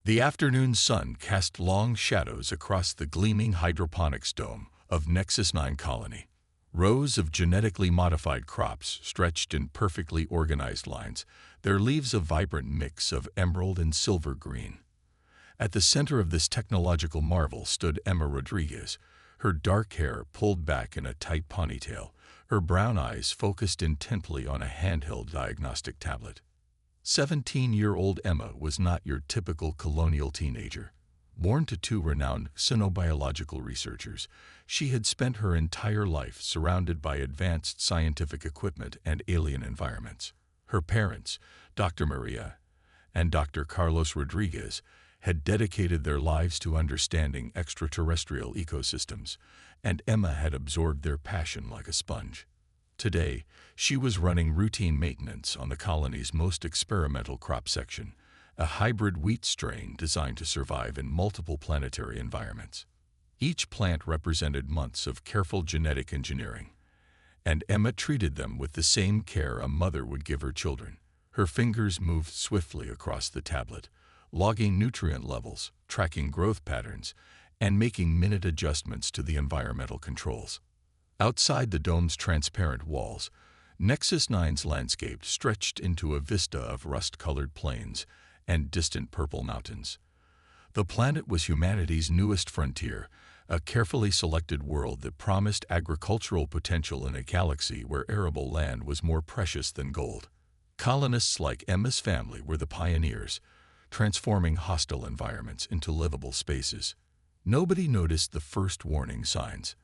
The afternoon sun cast long shadows across the gleaming hydroponics dome of Nexus 9 colony. Rows of genetically modified crops stretched in perfectly organized lines, their leaves a vibrant mix of emerald and silver green. At the center of this technological marvel stood Emma Rodriguez, her dark hair pulled back in a tight ponytail, her brown eyes focused intently on a handheld diagnostic tablet. 17-year-old Emma was not your typical colonial teenager. Born to two renowned xenobiological researchers, she had spent her entire life surrounded by advanced scientific equipment and alien environments. Her parents, Dr. Maria and Dr. Carlos Rodriguez, had dedicated their lives to understanding extraterrestrial ecosystems, and Emma had absorbed their passion like a sponge. Today, she was running routine maintenance on the colony's most experimental crop section, a hybrid wheat strain designed to survive in multiple planetary environments. Each plant represented months of careful genetic engineering, and Emma treated them with the same care a mother would give her children. Her fingers moved swiftly across the tablet, logging nutrient levels, tracking growth patterns, and making minute adjustments to the environmental controls. Outside the dome's transparent walls, Nexus 9's landscape stretched into a vista of rust-colored plains and distant purple mountains. The planet was humanity's newest frontier, a carefully selected world that promised agricultural potential in a galaxy where arable land was more precious than gold. Colonists like Emma's family were the pioneers, transforming hostile environments into livable spaces. Nobody noticed the first warning signs: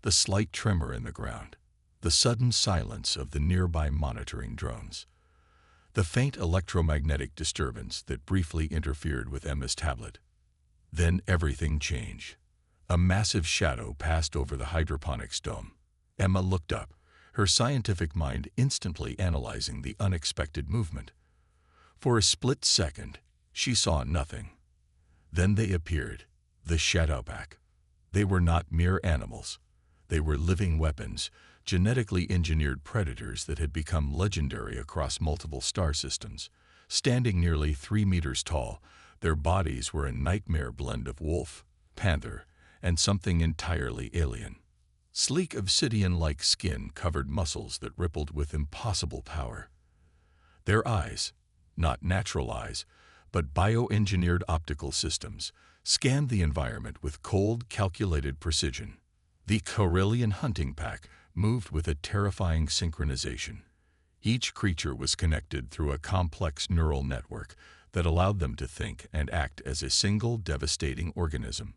the slight tremor in the ground, the sudden silence of the nearby monitoring drones, the faint electromagnetic disturbance that briefly interfered with Emma's tablet. Then everything changed. A massive shadow passed over the hydroponics dome. Emma looked up, her scientific mind instantly analyzing the unexpected movement. For a split second, she saw nothing. Then they appeared, the Shadowpack. They were not mere animals. They were living weapons, genetically engineered predators that had become legendary across multiple star systems. Standing nearly 3 meters tall, their bodies were a nightmare blend of wolf, panther, and something entirely alien. Sleek obsidian-like skin covered muscles that rippled with impossible power. Their eyes, not natural eyes, but bioengineered optical systems, scanned the environment with cold, calculated precision. The Corellian hunting pack moved with a terrifying synchronization. Each creature was connected through a complex neural network that allowed them to think and act as a single devastating organism.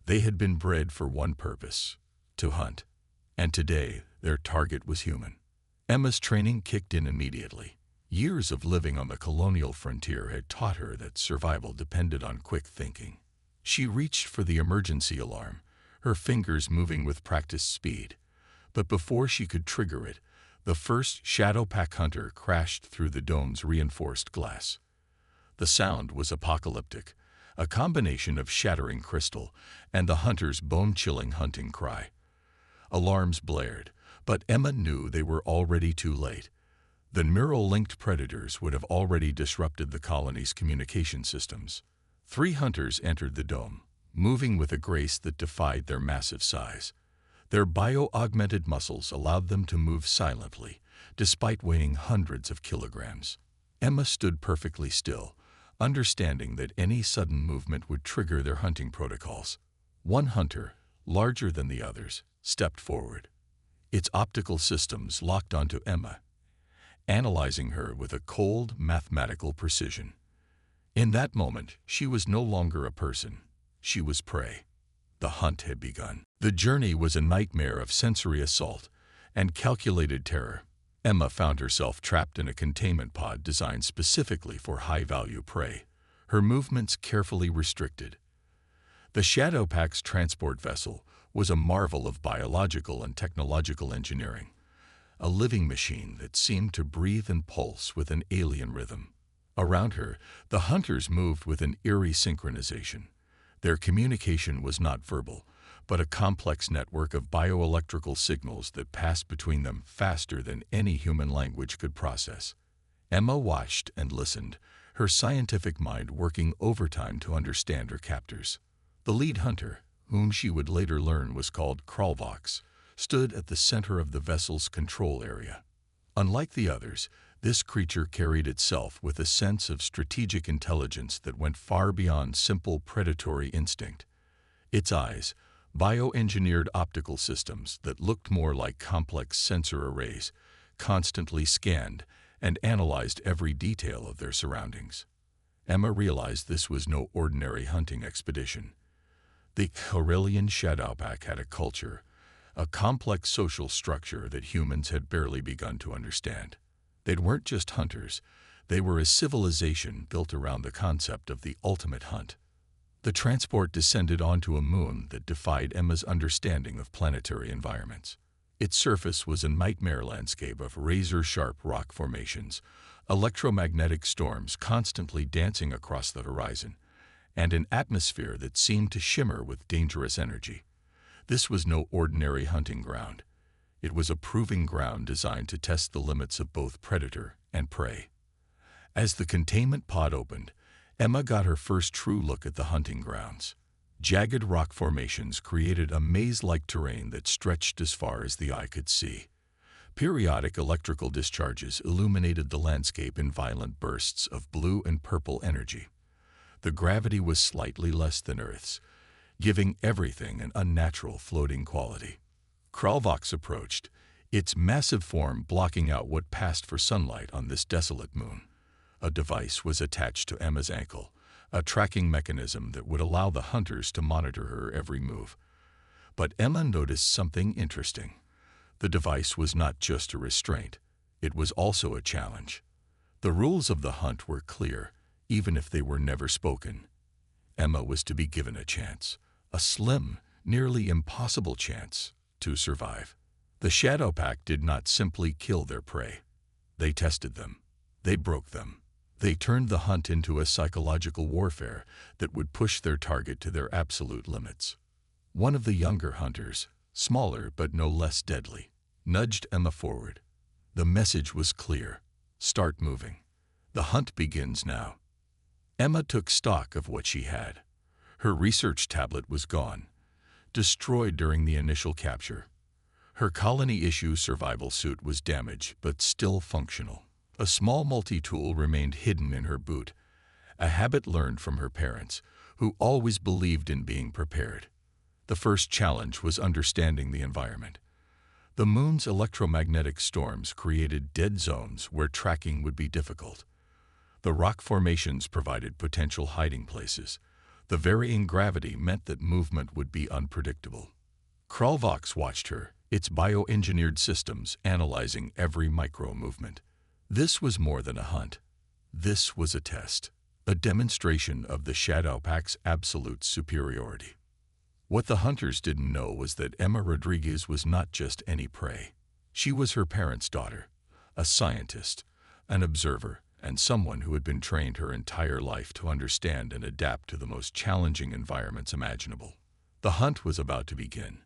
They had been bred for one purpose: to hunt. And today, their target was human. Emma's training kicked in immediately. Years of living on the colonial frontier had taught her that survival depended on quick thinking. She reached for the emergency alarm, her fingers moving with practiced speed. But before she could trigger it, the first Shadowpack hunter crashed through the dome's reinforced glass. The sound was apocalyptic, a combination of shattering crystal and the hunter's bone-chilling hunting cry. Alarms blared, but Emma knew they were already too late. The neural-linked predators would have already disrupted the colony's communication systems. 3 hunters entered the dome, moving with a grace that defied their massive size. Their bio-augmented muscles allowed them to move silently, despite weighing hundreds of kilograms. Emma stood perfectly still, understanding that any sudden movement would trigger their hunting protocols. One hunter, larger than the others, stepped forward. Its optical systems locked onto Emma, analyzing her with a cold, mathematical precision. In that moment, she was no longer a person. She was prey. The hunt had begun. The journey was a nightmare of sensory assault and calculated terror. Emma found herself trapped in a containment pod designed specifically for high-value prey, her movements carefully restricted. The Shadowpack's transport vessel was a marvel of biological and technological engineering, a living machine that seemed to breathe and pulse with an alien rhythm. Around her, the hunters moved with an eerie synchronization. Their communication was not verbal, but a complex network of bioelectrical signals that passed between them faster than any human language could process. Emma watched and listened, her scientific mind working overtime to understand her captors. The lead hunter, whom she would later learn was called Kralvox, stood at the center of the vessel's control area. Unlike the others, this creature carried itself with a sense of strategic intelligence that went far beyond simple predatory instinct. Its eyes, bioengineered optical systems that looked more like complex sensor arrays, constantly scanned and analyzed every detail of their surroundings. Emma realized this was no ordinary hunting expedition. The Aurelian Shadowpack had a culture, a complex social structure that humans had barely begun to understand. They weren't just hunters, they were a civilization built around the concept of the ultimate hunt. The transport descended onto a moon that defied Emma's understanding of planetary environments. Its surface was a nightmare landscape of razor-sharp rock formations, electromagnetic storms constantly dancing across the horizon, and an atmosphere that seemed to shimmer with dangerous energy. This was no ordinary hunting ground. It was a proving ground designed to test the limits of both predator and prey. As the containment pod opened, Emma got her first true look at the hunting grounds. Jagged rock formations created a maze-like terrain that stretched as far as the eye could see. Periodic electrical discharges illuminated the landscape in violent bursts of blue and purple energy. The gravity was slightly less than Earth's, giving everything an unnatural floating quality. Kralvox approached, its massive form blocking out what passed for sunlight on this desolate moon. A device was attached to Emma's ankle, a tracking mechanism that would allow the hunters to monitor her every move. But Emma noticed something interesting. The device was not just a restraint, it was also a challenge. The rules of the hunt were clear, even if they were never spoken. Emma was to be given a chance, a slim, nearly impossible chance, to survive. The Shadowpack did not simply kill their prey. They tested them. They broke them. They turned the hunt into a psychological warfare that would push their target to their absolute limits. One of the younger hunters, smaller but no less deadly, nudged Emma forward. The message was clear. Start moving. The hunt begins now. Emma took stock of what she had. Her research tablet was gone, destroyed during the initial capture. Her colony-issue survival suit was damaged but still functional. A small multi-tool remained hidden in her boot, a habit learned from her parents, who always believed in being prepared. The first challenge was understanding the environment. The moon's electromagnetic storms created dead zones where tracking would be difficult. The rock formations provided potential hiding places. The varying gravity meant that movement would be unpredictable. Kralvox watched her, its bioengineered systems analyzing every micro-movement. This was more than a hunt. This was a test, a demonstration of the Shadowpack's absolute superiority. What the hunters didn't know was that Emma Rodriguez was not just any prey. She was her parents' daughter, a scientist, an observer, and someone who had been trained her entire life to understand and adapt to the most challenging environments imaginable. The hunt was about to begin,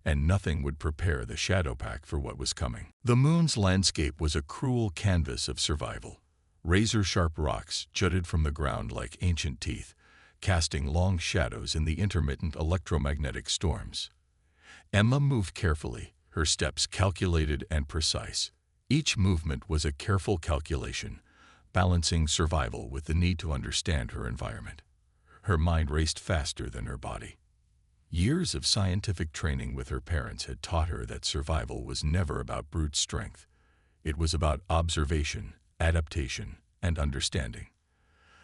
and nothing would prepare the Shadowpack for what was coming. The moon's landscape was a cruel canvas of survival. Razor-sharp rocks jutted from the ground like ancient teeth, casting long shadows in the intermittent electromagnetic storms. Emma moved carefully, her steps calculated and precise. Each movement was a careful calculation, balancing survival with the need to understand her environment. Her mind raced faster than her body. Years of scientific training with her parents had taught her that survival was never about brute strength. It was about observation, adaptation, and understanding.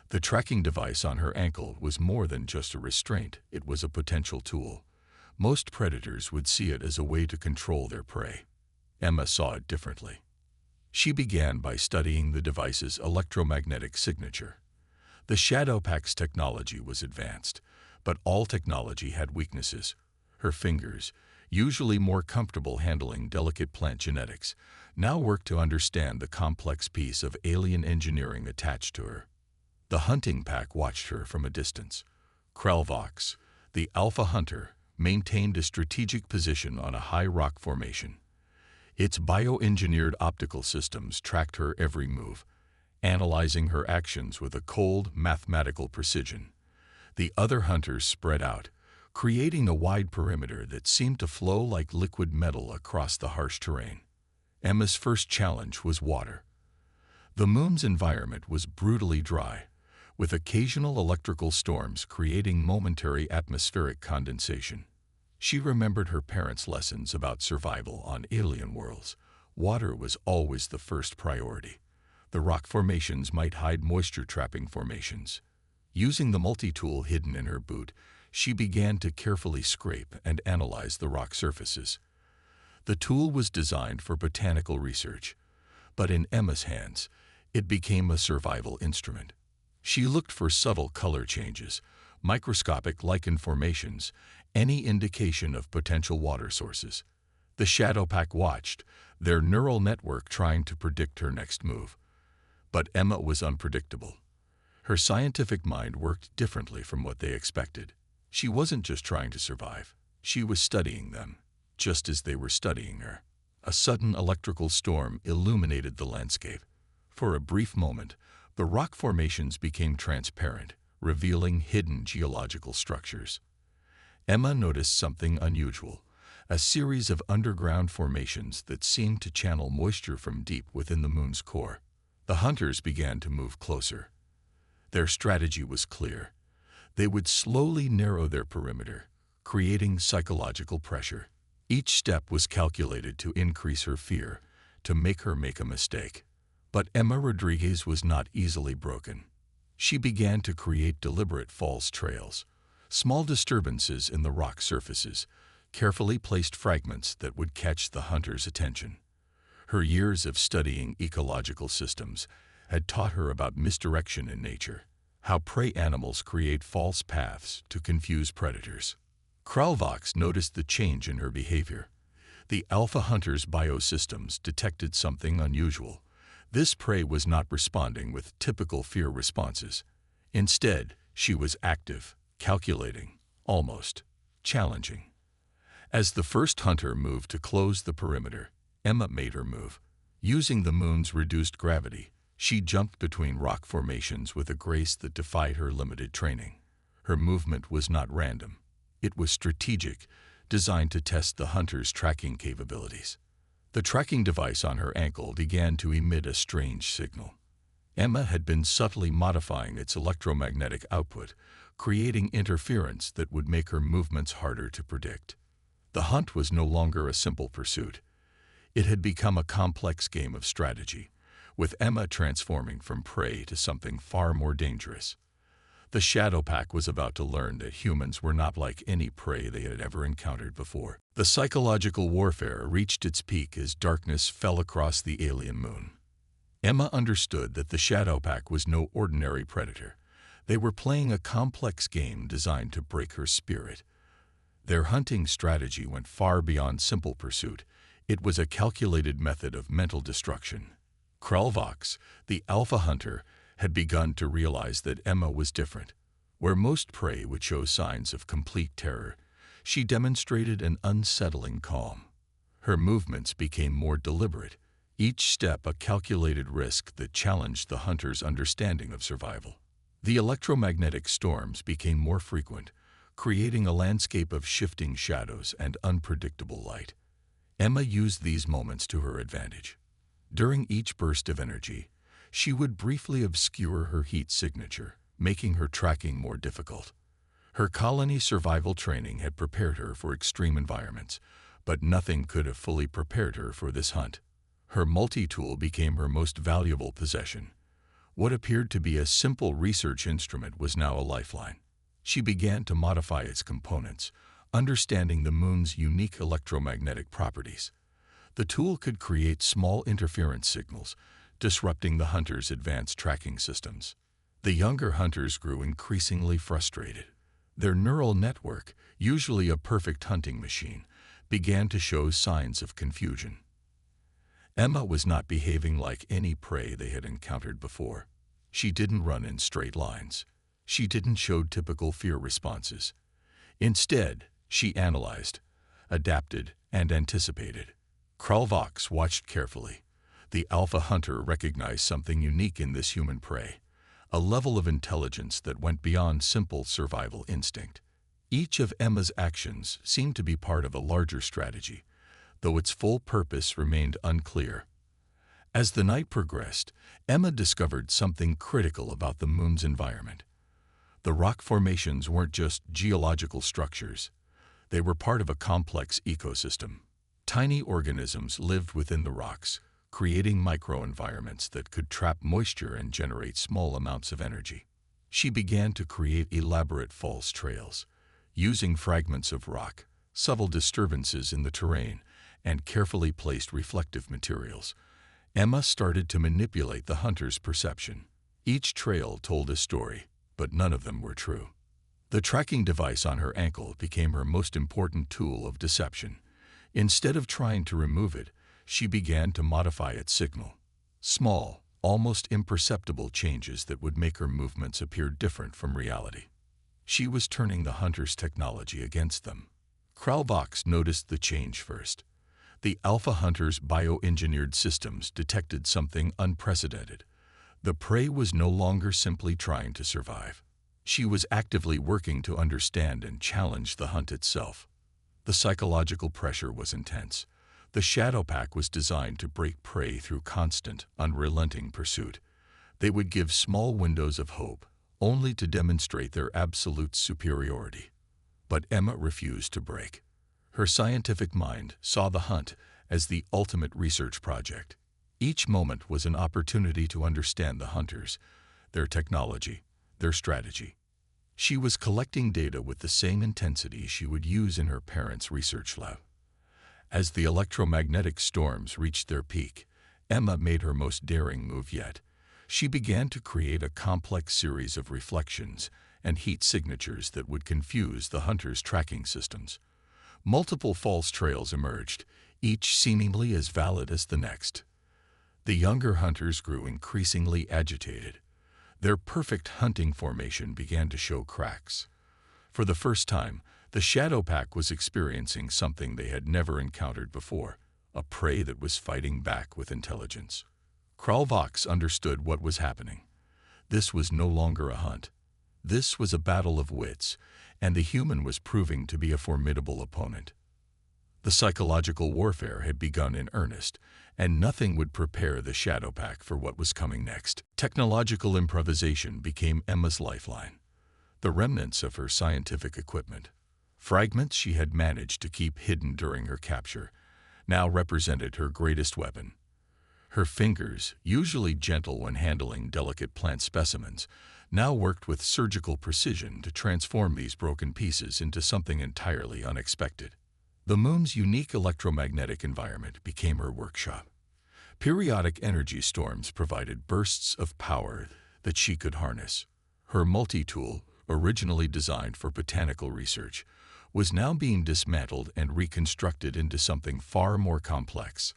The tracking device on her ankle was more than just a restraint, it was a potential tool. Most predators would see it as a way to control their prey. Emma saw it differently. She began by studying the device's electromagnetic signature. The Shadowpack's technology was advanced, but all technology had weaknesses. Her fingers, usually more comfortable handling delicate plant genetics, now worked to understand the complex piece of alien engineering attached to her. The hunting pack watched her from a distance. Kralvox, the alpha hunter, maintained a strategic position on a high rock formation. Its bioengineered optical systems tracked her every move, analyzing her actions with a cold, mathematical precision. The other hunters spread out, creating a wide perimeter that seemed to flow like liquid metal across the harsh terrain. Emma's first challenge was water. The moon's environment was brutally dry, with occasional electrical storms creating momentary atmospheric condensation. She remembered her parents' lessons about survival on alien worlds. Water was always the first priority. The rock formations might hide moisture-trapping formations. Using the multi-tool hidden in her boot, she began to carefully scrape and analyze the rock surfaces. The tool was designed for botanical research, but in Emma's hands, it became a survival instrument. She looked for subtle color changes, microscopic lichen formations, any indication of potential water sources. The shadow pack watched, their neural network trying to predict her next move. But Emma was unpredictable. Her scientific mind worked differently from what they expected. She wasn't just trying to survive. She was studying them, just as they were studying her. A sudden electrical storm illuminated the landscape. For a brief moment, the rock formations became transparent, revealing hidden geological structures. Emma noticed something unusual, a series of underground formations that seemed to channel moisture from deep within the moon's core. The hunters began to move closer. Their strategy was clear. They would slowly narrow their perimeter, creating psychological pressure. Each step was calculated to increase her fear, to make her make a mistake. But Emma Rodriguez was not easily broken. She began to create deliberate false trails, small disturbances in the rock surfaces, carefully placed fragments that would catch the hunter's attention. Her years of studying ecological systems had taught her about misdirection in nature, how prey animals create false paths to confuse predators. Kralvox noticed the change in her behavior. The alpha hunter's biosystems detected something unusual. This prey was not responding with typical fear responses. Instead, she was active, calculating, almost challenging. As the first hunter moved to close the perimeter, Emma made her move. Using the moon's reduced gravity, she jumped between rock formations with a grace that defied her limited training. Her movement was not random. It was strategic, designed to test the hunter's tracking capabilities. The tracking device on her ankle began to emit a strange signal. Emma had been subtly modifying its electromagnetic output, creating interference that would make her movements harder to predict. The hunt was no longer a simple pursuit. It had become a complex game of strategy, with Emma transforming from prey to something far more dangerous. The Shadow Pack was about to learn that humans were not like any prey they had ever encountered before. The psychological warfare reached its peak as darkness fell across the alien moon. Emma understood that the Shadow Pack was no ordinary predator. They were playing a complex game designed to break her spirit. Their hunting strategy went far beyond simple pursuit. It was a calculated method of mental destruction. Kralvox, the alpha hunter, had begun to realize that Emma was different. Where most prey would show signs of complete terror, she demonstrated an unsettling calm. Her movements became more deliberate, each step a calculated risk that challenged the hunter's understanding of survival. The electromagnetic storms became more frequent, creating a landscape of shifting shadows and unpredictable light. Emma used these moments to her advantage. During each burst of energy, she would briefly obscure her heat signature, making her tracking more difficult. Her colony survival training had prepared her for extreme environments, but nothing could have fully prepared her for this hunt. Her multi-tool became her most valuable possession. What appeared to be a simple research instrument was now a lifeline. She began to modify its components, understanding the moon's unique electromagnetic properties. The tool could create small interference signals, disrupting the hunter's advanced tracking systems. The younger hunters grew increasingly frustrated. Their neural network, usually a perfect hunting machine, began to show signs of confusion. Emma was not behaving like any prey they had encountered before. She didn't run in straight lines. She didn't show typical fear responses. Instead, she analyzed, adapted, and anticipated. Kralvox watched carefully. The alpha hunter recognized something unique in this human prey, a level of intelligence that went beyond simple survival instinct. Each of Emma's actions seemed to be part of a larger strategy, though its full purpose remained unclear. As the night progressed, Emma discovered something critical about the moon's environment. The rock formations weren't just geological structures. They were part of a complex ecosystem. Tiny organisms lived within the rocks, creating microenvironments that could trap moisture and generate small amounts of energy. She began to create elaborate false trails, using fragments of rock, subtle disturbances in the terrain, and carefully placed reflective materials. Emma started to manipulate the hunter's perception. Each trail told a story, but none of them were true. The tracking device on her ankle became her most important tool of deception. Instead of trying to remove it, she began to modify its signal. Small, almost imperceptible changes that would make her movements appear different from reality. She was turning the hunter's technology against them. Kralvox noticed the change first. The alpha hunter's bioengineered systems detected something unprecedented. The prey was no longer simply trying to survive. She was actively working to understand and challenge the hunt itself. The psychological pressure was intense. The shadow pack was designed to break prey through constant, unrelenting pursuit. They would give small windows of hope, only to demonstrate their absolute superiority. But Emma refused to break. Her scientific mind saw the hunt as the ultimate research project. Each moment was an opportunity to understand the hunters, their technology, their strategy. She was collecting data with the same intensity she would use in her parents' research lab. As the electromagnetic storms reached their peak, Emma made her most daring move yet. She began to create a complex series of reflections and heat signatures that would confuse the hunters' tracking systems. Multiple false trails emerged, each seemingly as valid as the next. The younger hunters grew increasingly agitated. Their perfect hunting formation began to show cracks. For the first time, the shadow pack was experiencing something they had never encountered before, a prey that was fighting back with intelligence. Kralvox understood what was happening. This was no longer a hunt. This was a battle of wits, and the human was proving to be a formidable opponent. The psychological warfare had begun in earnest, and nothing would prepare the shadow pack for what was coming next. Technological improvisation became Emma's lifeline. The remnants of her scientific equipment, fragments she had managed to keep hidden during her capture, now represented her greatest weapon. Her fingers, usually gentle when handling delicate plant specimens, now worked with surgical precision to transform these broken pieces into something entirely unexpected. The moon's unique electromagnetic environment became her workshop. Periodic energy storms provided bursts of power that she could harness. Her multi-tool, originally designed for botanical research, was now being dismantled and reconstructed into something far more complex.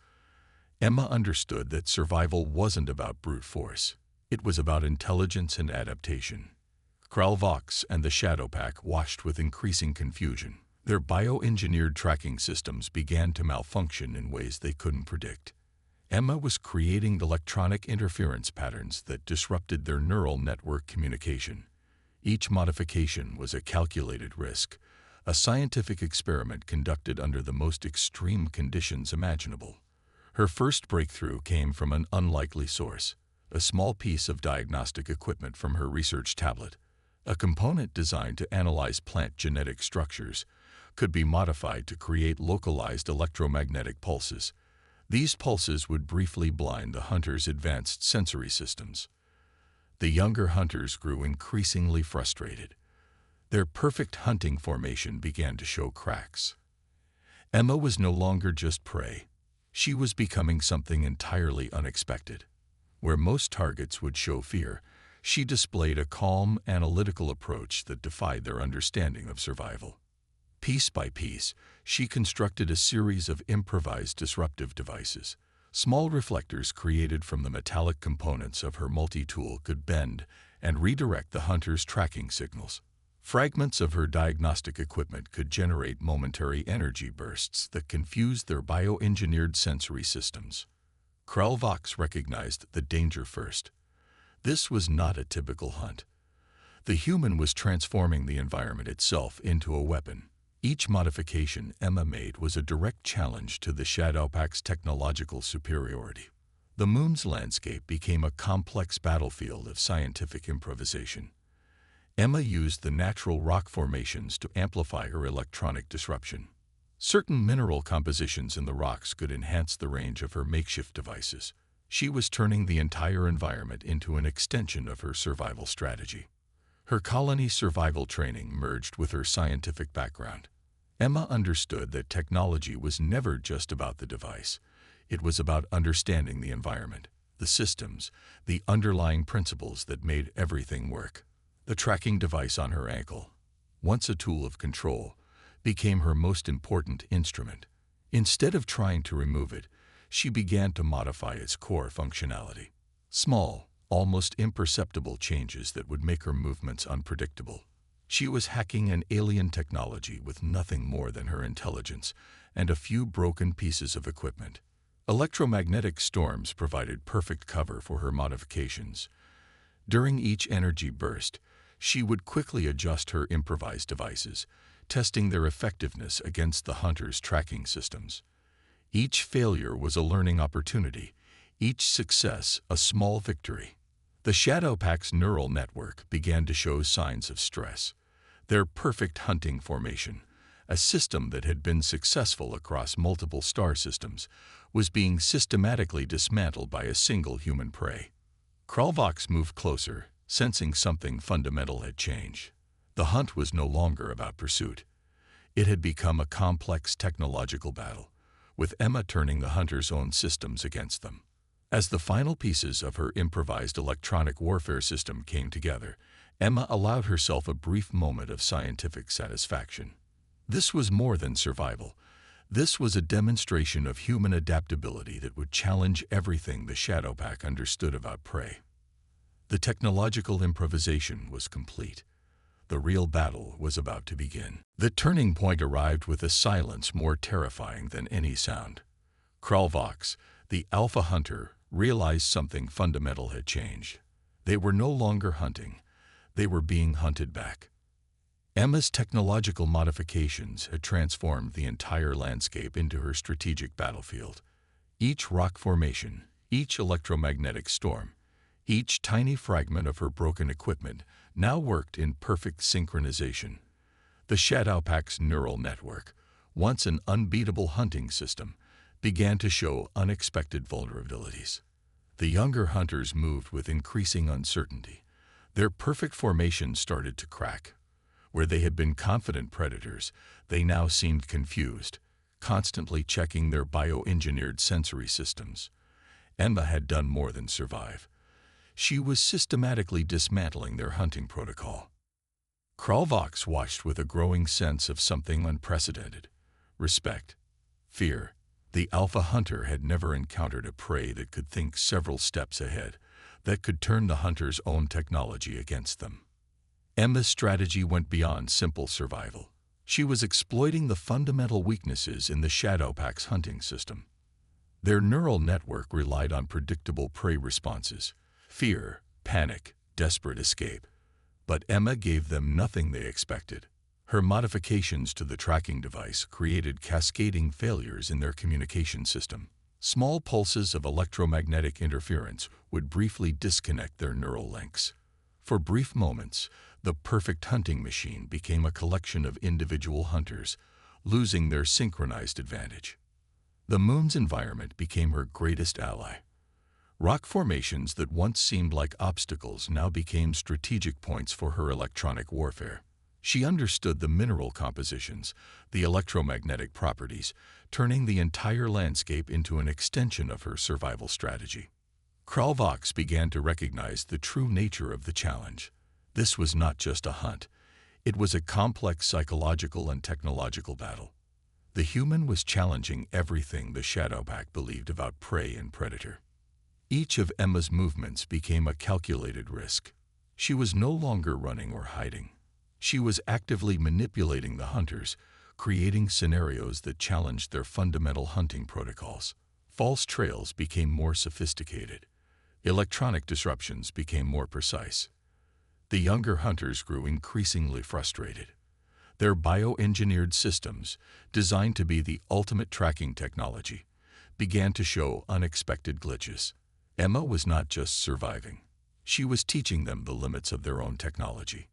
Emma understood that survival wasn't about brute force. It was about intelligence and adaptation. Kralvox and the Shadow Pack watched with increasing confusion. Their bioengineered tracking systems began to malfunction in ways they couldn't predict. Emma was creating electronic interference patterns that disrupted their neural network communication. Each modification was a calculated risk, a scientific experiment conducted under the most extreme conditions imaginable. Her first breakthrough came from an unlikely source, a small piece of diagnostic equipment from her research tablet. A component designed to analyze plant genetic structures could be modified to create localized electromagnetic pulses. These pulses would briefly blind the hunters' advanced sensory systems. The younger hunters grew increasingly frustrated. Their perfect hunting formation began to show cracks. Emma was no longer just prey. She was becoming something entirely unexpected. Where most targets would show fear, she displayed a calm, analytical approach that defied their understanding of survival. Piece by piece, she constructed a series of improvised disruptive devices. Small reflectors created from the metallic components of her multi-tool could bend and redirect the hunter's tracking signals. Fragments of her diagnostic equipment could generate momentary energy bursts that confused their bioengineered sensory systems. Vox recognized the danger first. This was not a typical hunt. The human was transforming the environment itself into a weapon. Each modification Emma made was a direct challenge to the Shadowpack's technological superiority. The moon's landscape became a complex battlefield of scientific improvisation. Emma used the natural rock formations to amplify her electronic disruption. Certain mineral compositions in the rocks could enhance the range of her makeshift devices. She was turning the entire environment into an extension of her survival strategy. Her colony survival training merged with her scientific background. Emma understood that technology was never just about the device. It was about understanding the environment, the systems, the underlying principles that made everything work. The tracking device on her ankle, once a tool of control, became her most important instrument. Instead of trying to remove it, she began to modify its core functionality. Small, almost imperceptible changes that would make her movements unpredictable. She was hacking an alien technology with nothing more than her intelligence and a few broken pieces of equipment. Electromagnetic storms provided perfect cover for her modifications. During each energy burst, she would quickly adjust her improvised devices, testing their effectiveness against the hunter's tracking systems. Each failure was a learning opportunity, each success a small victory. The Shadowpack's neural network began to show signs of stress. Their perfect hunting formation, a system that had been successful across multiple star systems, was being systematically dismantled by a single human prey. Vox moved closer, sensing something fundamental had changed. The hunt was no longer about pursuit. It had become a complex technological battle, with Emma turning the hunter's own systems against them. As the final pieces of her improvised electronic warfare system came together, Emma allowed herself a brief moment of scientific satisfaction. This was more than survival. This was a demonstration of human adaptability that would challenge everything the Shadowpack understood about prey. The technological improvisation was complete. The real battle was about to begin. The turning point arrived with a silence more terrifying than any sound. Vox, the alpha hunter, realized something fundamental had changed. They were no longer hunting. They were being hunted back. Emma's technological modifications had transformed the entire landscape into her strategic battlefield. Each rock formation, each electromagnetic storm, each tiny fragment of her broken equipment now worked in perfect synchronization. The Shadowpack's neural network, once an unbeatable hunting system, began to show unexpected vulnerabilities. The younger hunters moved with increasing uncertainty. Their perfect formation started to crack. Where they had been confident predators, they now seemed confused, constantly checking their bioengineered sensory systems. Emma had done more than survive. She was systematically dismantling their hunting protocol. Vox watched with a growing sense of something unprecedented. Respect. Fear. The alpha hunter had never encountered a prey that could think several steps ahead, that could turn the hunter's own technology against them. Emma's strategy went beyond simple survival. She was exploiting the fundamental weaknesses in the Shadowpack's hunting system. Their neural network relied on predictable prey responses: fear, panic, desperate escape. But Emma gave them nothing they expected. Her modifications to the tracking device created cascading failures in their communication system. Small pulses of electromagnetic interference would briefly disconnect their neural links. For brief moments, the perfect hunting machine became a collection of individual hunters, losing their synchronized advantage. The moon's environment became her greatest ally. Rock formations that once seemed like obstacles now became strategic points for her electronic warfare. She understood the mineral compositions, the electromagnetic properties, turning the entire landscape into an extension of her survival strategy. Vox began to recognize the true nature of the challenge. This was not just a hunt. It was a complex psychological and technological battle. The human was challenging everything the Shadowpack believed about prey and predator. Each of Emma's movements became a calculated risk. She was no longer running or hiding. She was actively manipulating the hunters, creating scenarios that challenged their fundamental hunting protocols. False trails became more sophisticated. Electronic disruptions became more precise. The younger hunters grew increasingly frustrated. Their bioengineered systems, designed to be the ultimate tracking technology, began to show unexpected glitches. Emma was not just surviving. She was teaching them the limits of their own technology.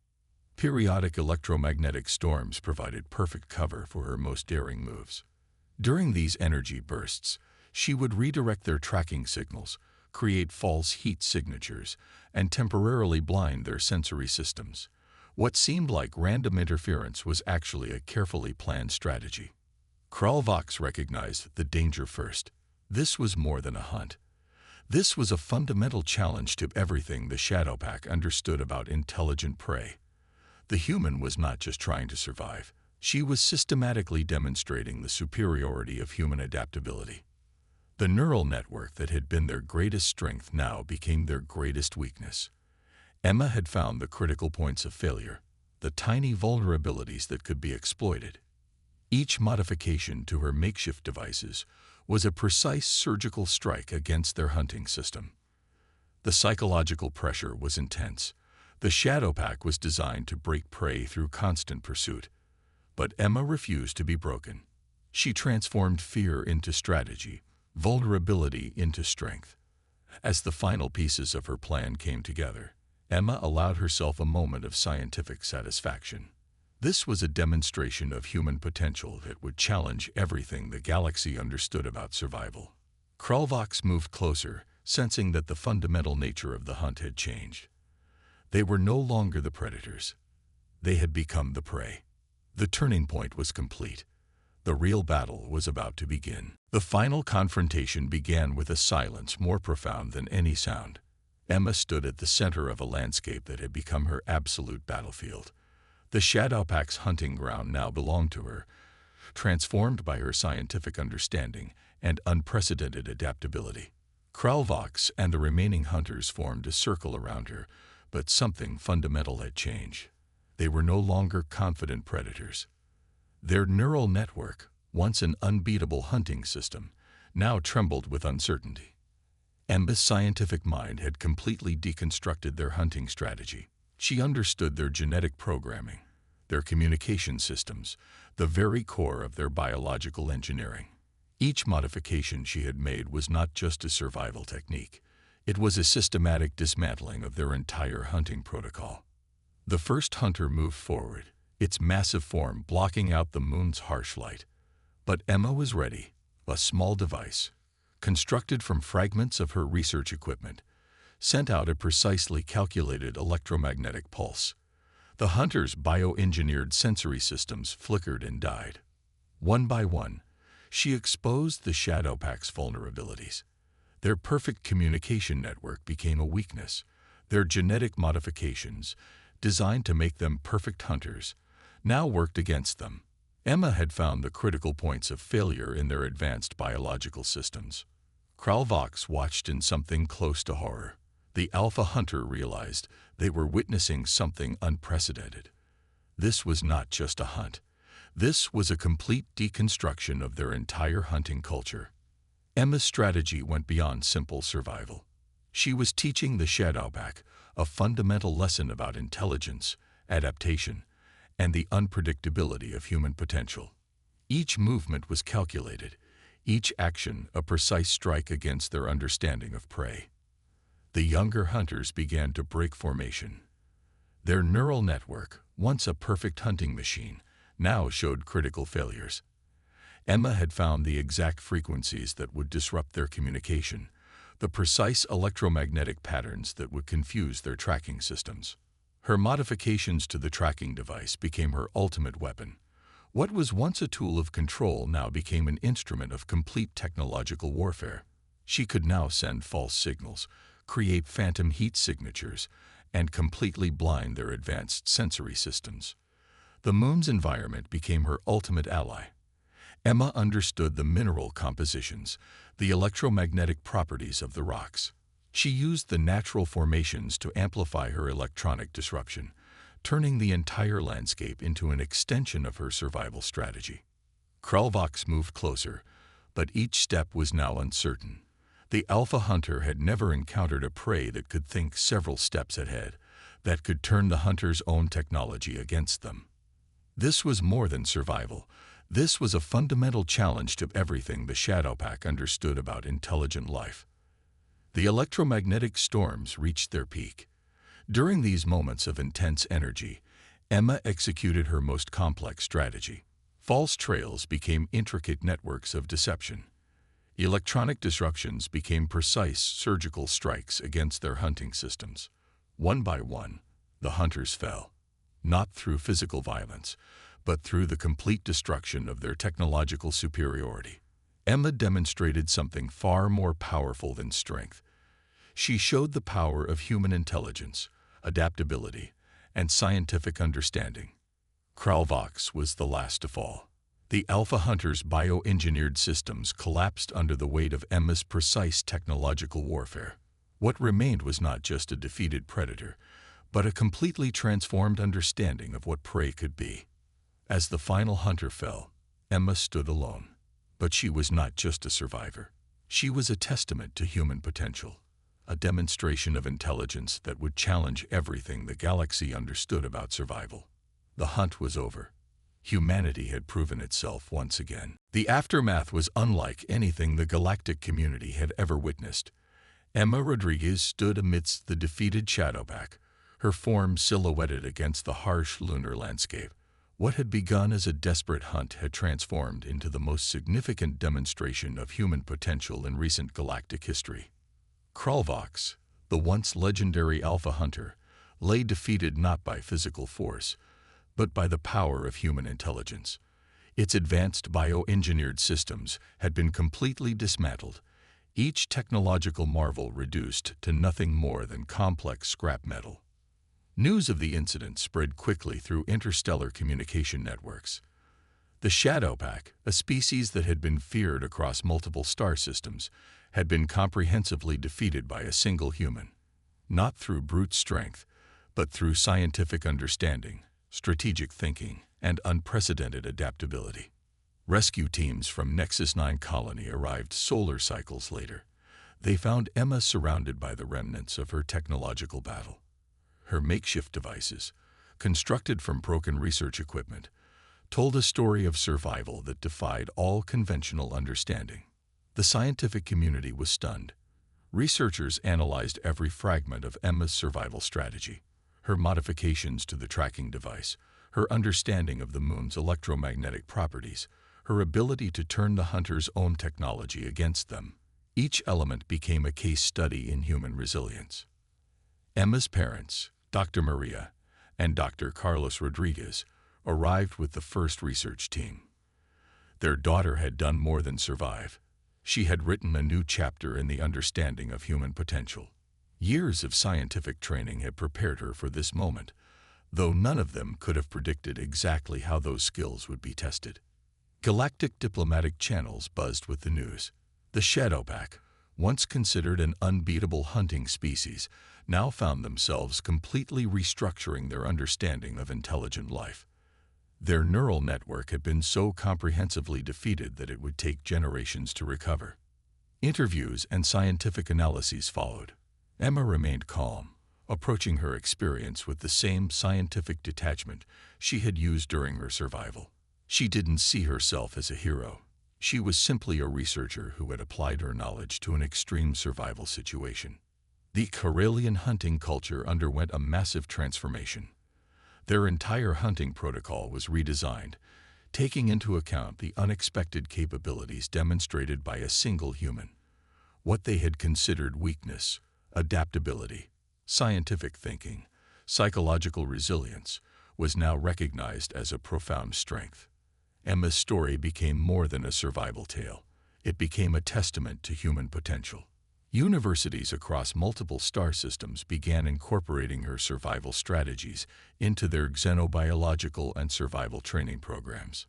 Periodic electromagnetic storms provided perfect cover for her most daring moves. During these energy bursts, she would redirect their tracking signals, create false heat signatures, and temporarily blind their sensory systems. What seemed like random interference was actually a carefully planned strategy. Kralvox recognized the danger first. This was more than a hunt. This was a fundamental challenge to everything the Shadow Pack understood about intelligent prey. The human was not just trying to survive. She was systematically demonstrating the superiority of human adaptability. The neural network that had been their greatest strength now became their greatest weakness. Emma had found the critical points of failure, the tiny vulnerabilities that could be exploited. Each modification to her makeshift devices was a precise surgical strike against their hunting system. The psychological pressure was intense. The Shadow Pack was designed to break prey through constant pursuit. But Emma refused to be broken. She transformed fear into strategy, vulnerability into strength. As the final pieces of her plan came together, Emma allowed herself a moment of scientific satisfaction. This was a demonstration of human potential that would challenge everything the galaxy understood about survival. Kralvox moved closer, sensing that the fundamental nature of the hunt had changed. They were no longer the predators. They had become the prey. The turning point was complete. The real battle was about to begin. The final confrontation began with a silence more profound than any sound. Emma stood at the center of a landscape that had become her absolute battlefield. The Shadow Pack's hunting ground now belonged to her, transformed by her scientific understanding and unprecedented adaptability. Kralvox and the remaining hunters formed a circle around her, but something fundamental had changed. They were no longer confident predators. Their neural network, once an unbeatable hunting system, now trembled with uncertainty. Emma's scientific mind had completely deconstructed their hunting strategy. She understood their genetic programming, their communication systems, the very core of their biological engineering. Each modification she had made was not just a survival technique. It was a systematic dismantling of their entire hunting protocol. The first hunter moved forward, its massive form blocking out the moon's harsh light. But Emma was ready, a small device, constructed from fragments of her research equipment, sent out a precisely calculated electromagnetic pulse. The hunter's bioengineered sensory systems flickered and died. One by one, she exposed the Shadow Pack's vulnerabilities. Their perfect communication network became a weakness. Their genetic modifications, designed to make them perfect hunters, now worked against them. Emma had found the critical points of failure in their advanced biological systems. Kralvox watched in something close to horror. The alpha hunter realized they were witnessing something unprecedented. This was not just a hunt. This was a complete deconstruction of their entire hunting culture. Emma's strategy went beyond simple survival. She was teaching the Shadow Pack a fundamental lesson about intelligence, adaptation, and the unpredictability of human potential. Each movement was calculated, each action a precise strike against their understanding of prey. The younger hunters began to break formation. Their neural network, once a perfect hunting machine, now showed critical failures. Emma had found the exact frequencies that would disrupt their communication, the precise electromagnetic patterns that would confuse their tracking systems. Her modifications to the tracking device became her ultimate weapon. What was once a tool of control now became an instrument of complete technological warfare. She could now send false signals, create phantom heat signatures, and completely blind their advanced sensory systems. The moon's environment became her ultimate ally. Emma understood the mineral compositions, the electromagnetic properties of the rocks. She used the natural formations to amplify her electronic disruption, turning the entire landscape into an extension of her survival strategy. Kralvox moved closer, But each step was now uncertain. The alpha hunter had never encountered a prey that could think several steps ahead, that could turn the hunter's own technology against them. This was more than survival. This was a fundamental challenge to everything the Shadow Pack understood about intelligent life. The electromagnetic storms reached their peak. During these moments of intense energy, Emma executed her most complex strategy. False trails became intricate networks of deception. Electronic disruptions became precise surgical strikes against their hunting systems. One by one, the hunters fell, not through physical violence, but through the complete destruction of their technological superiority. Emma demonstrated something far more powerful than strength. She showed the power of human intelligence, adaptability, and scientific understanding. Kralvox was the last to fall. The Alpha Hunter's bioengineered systems collapsed under the weight of Emma's precise technological warfare. What remained was not just a defeated predator, but a completely transformed understanding of what prey could be. As the final hunter fell, Emma stood alone. But she was not just a survivor. She was a testament to human potential, a demonstration of intelligence that would challenge everything the galaxy understood about survival. The hunt was over. Humanity had proven itself once again. The aftermath was unlike anything the galactic community had ever witnessed. Emma Rodriguez stood amidst the defeated Shadowpack, her form silhouetted against the harsh lunar landscape. What had begun as a desperate hunt had transformed into the most significant demonstration of human potential in recent galactic history. Kralvox, the once legendary Alpha Hunter, lay defeated not by physical force, but by the power of human intelligence. Its advanced bioengineered systems had been completely dismantled, each technological marvel reduced to nothing more than complex scrap metal. News of the incident spread quickly through interstellar communication networks. The Shadow Pack, a species that had been feared across multiple star systems, had been comprehensively defeated by a single human. Not through brute strength, but through scientific understanding, strategic thinking, and unprecedented adaptability. Rescue teams from Nexus 9 colony arrived solar cycles later. They found Emma surrounded by the remnants of her technological battle. Her makeshift devices, constructed from broken research equipment, told a story of survival that defied all conventional understanding. The scientific community was stunned. Researchers analyzed every fragment of Emma's survival strategy, her modifications to the tracking device, her understanding of the moon's electromagnetic properties, her ability to turn the hunter's own technology against them. Each element became a case study in human resilience. Emma's parents, Dr. Maria and Dr. Carlos Rodriguez, arrived with the first research team. Their daughter had done more than survive. She had written a new chapter in the understanding of human potential. Years of scientific training had prepared her for this moment, though none of them could have predicted exactly how those skills would be tested. Galactic diplomatic channels buzzed with the news. The Shadowpack, once considered an unbeatable hunting species, now found themselves completely restructuring their understanding of intelligent life. Their neural network had been so comprehensively defeated that it would take generations to recover. Interviews and scientific analyses followed. Emma remained calm, approaching her experience with the same scientific detachment she had used during her survival. She didn't see herself as a hero. She was simply a researcher who had applied her knowledge to an extreme survival situation. The Karelian hunting culture underwent a massive transformation. Their entire hunting protocol was redesigned, taking into account the unexpected capabilities demonstrated by a single human. What they had considered weakness, adaptability, scientific thinking, psychological resilience, was now recognized as a profound strength. Emma's story became more than a survival tale. It became a testament to human potential. Universities across multiple star systems began incorporating her survival strategies into their xenobiological and survival training programs.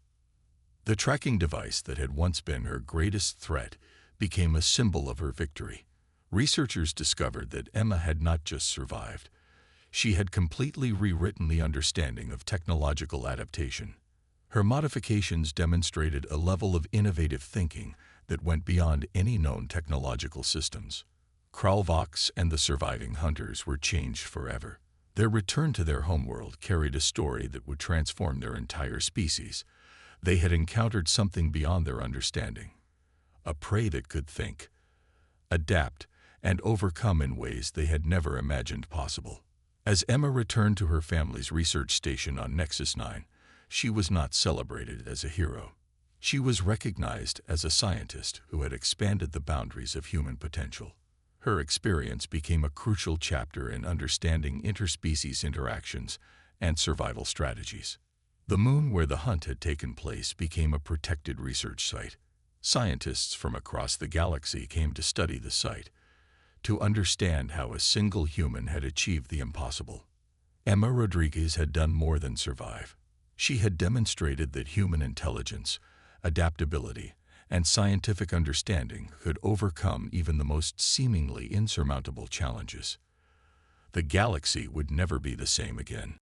The tracking device that had once been her greatest threat became a symbol of her victory. Researchers discovered that Emma had not just survived. She had completely rewritten the understanding of technological adaptation. Her modifications demonstrated a level of innovative thinking that went beyond any known technological systems. Kralvox and the surviving hunters were changed forever. Their return to their homeworld carried a story that would transform their entire species. They had encountered something beyond their understanding, a prey that could think, adapt, and overcome in ways they had never imagined possible. As Emma returned to her family's research station on Nexus 9, she was not celebrated as a hero. She was recognized as a scientist who had expanded the boundaries of human potential. Her experience became a crucial chapter in understanding interspecies interactions and survival strategies. The moon where the hunt had taken place became a protected research site. Scientists from across the galaxy came to study the site, to understand how a single human had achieved the impossible. Emma Rodriguez had done more than survive. She had demonstrated that human intelligence, adaptability, and scientific understanding could overcome even the most seemingly insurmountable challenges. The galaxy would never be the same again.